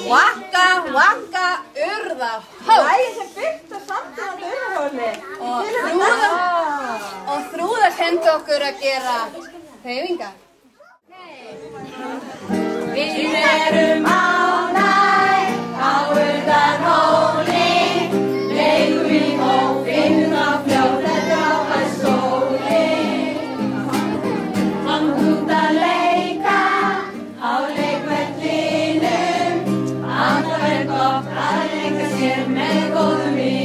Waka waka urðarhól. Lagið sem byggt á samtímandi urðarhóli. Og Þrúðar kenndi okkur að gera hreyfingar. Við erum ánægð á urðarhóli, leikum í hópinn og fljóta drápa sólin. Komdu út að leika á leikvellinum, alltaf gott að leika sér með góðum vinum.